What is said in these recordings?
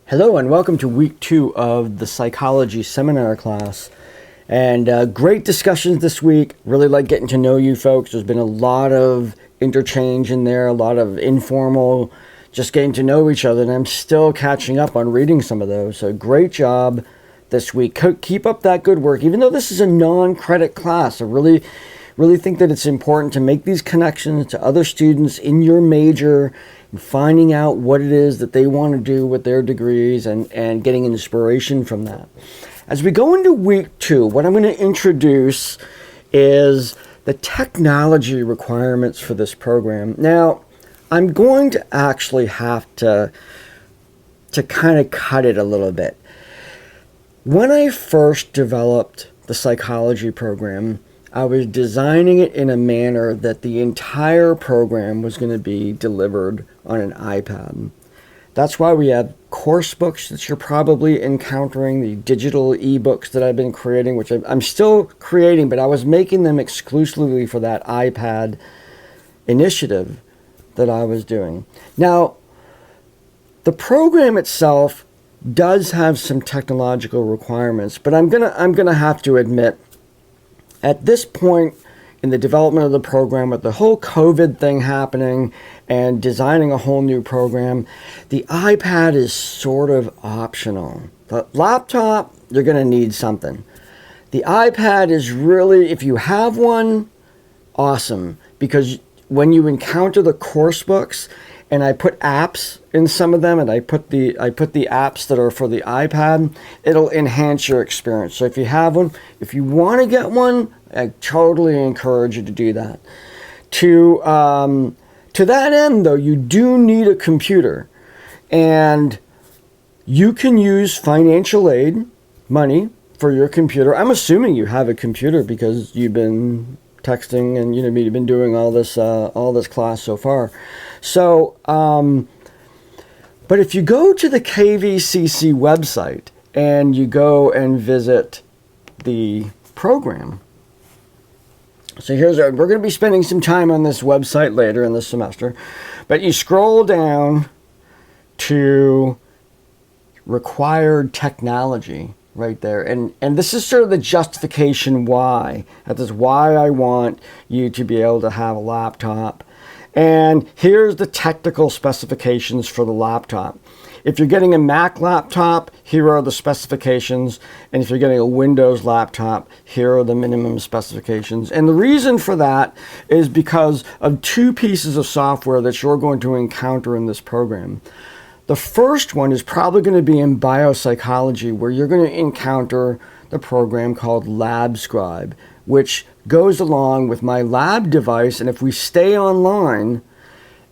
Hello and welcome to week 2 of the psychology seminar class. And great discussions this week. Really like getting to know you folks. There's been a lot of interchange in there, a lot of informal, just getting to know each other. And I'm still catching up on reading some of those. So great job this week. Keep up that good work. Even though this is a non-credit class, I really think that it's important to make these connections to other students in your major and finding out what it is that they want to do with their degrees and getting inspiration from that. As we go into week 2, what I'm going to introduce is the technology requirements for this program. Now, I'm going to actually have to kind of cut it a little bit. When I first developed the psychology program, I was designing it in a manner that the entire program was going to be delivered on an iPad. That's why we have course books that you're probably encountering, the digital ebooks that I've been creating, which I'm still creating, but I was making them exclusively for that iPad initiative that I was doing. Now, the program itself does have some technological requirements, but I'm gonna have to admit, at this point in the development of the program, with the whole COVID thing happening and designing a whole new program, the iPad is sort of optional. The laptop, you're going to need something. The iPad is really, if you have one, awesome. Because when you encounter the course books, and I put apps in some of them, and I put the apps that are for the iPad, it'll enhance your experience. So if you have one, if you want to get one, I totally encourage you to do that. To that end, though, you do need a computer, and you can use financial aid money for your computer. I'm assuming you have a computer because you've been texting and you've been doing all this class so far. So, but if you go to the KVCC website and you go and visit the program, so we're going to be spending some time on this website later in the semester, but you scroll down to required technology right there. And this is sort of the justification why. That is why I want you to be able to have a laptop. And here's the technical specifications for the laptop. If you're getting a Mac laptop, here are the specifications. And if you're getting a Windows laptop, here are the minimum specifications. And the reason for that is because of 2 pieces of software that you're going to encounter in this program. The first one is probably going to be in biopsychology, where you're going to encounter the program called LabScribe, which goes along with my lab device. And if we stay online,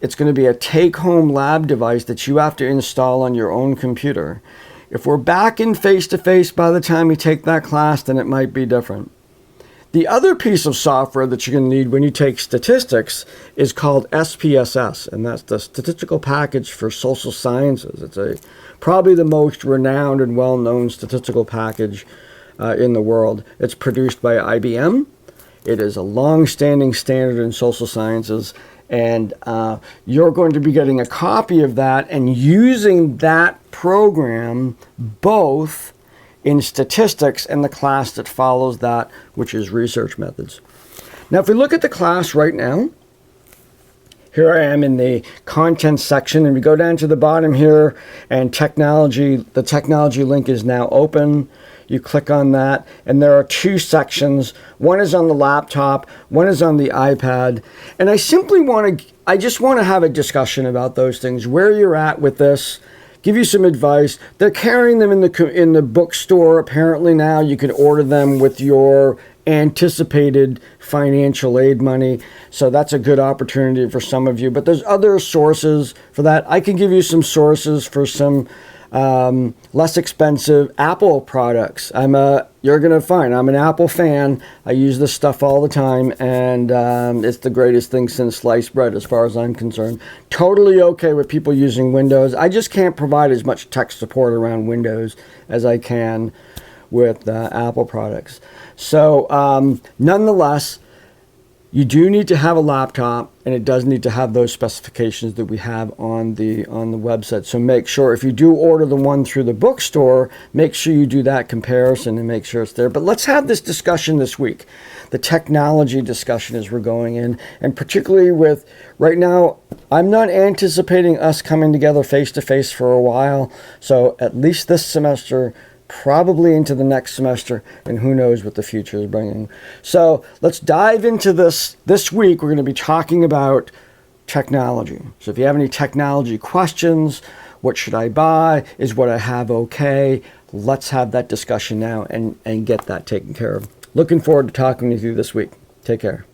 it's going to be a take-home lab device that you have to install on your own computer. If we're back in face-to-face by the time you take that class, then it might be different. The other piece of software that you're going to need when you take statistics is called SPSS, and that's the Statistical Package for Social Sciences. It's probably the most renowned and well-known statistical package in the world. It's produced by IBM. It is a long-standing standard in social sciences, and you're going to be getting a copy of that and using that program both in statistics and the class that follows that, which is research methods. Now, if we look at the class right now, here I am in the content section, and we go down to the bottom here, and the technology link is now open. You click on that, and there are 2 sections. One is on the laptop, one is on the iPad. And I just want to have a discussion about those things, where you're at with this, give you some advice. They're carrying them in the bookstore apparently now. You can order them with your anticipated financial aid money. So that's a good opportunity for some of you. But there's other sources for that. I can give you some sources for some less expensive Apple products. You're going to find I'm an Apple fan. I use this stuff all the time, and it's the greatest thing since sliced bread as far as I'm concerned. Totally okay with people using Windows. I just can't provide as much tech support around Windows as I can with Apple products. So nonetheless, You do need to have a laptop, and it does need to have those specifications that we have on the website. So make sure, if you do order the one through the bookstore, make sure you do that comparison and make sure it's there. But let's have this discussion this week, the technology discussion as we're going in, and particularly with, right now, I'm not anticipating us coming together face-to-face for a while. So at least this semester, probably into the next semester, and who knows what the future is bringing. So let's dive into this. This week, we're going to be talking about technology. So if you have any technology questions, what should I buy? Is what I have okay? Let's have that discussion now and get that taken care of. Looking forward to talking with you this week. Take care.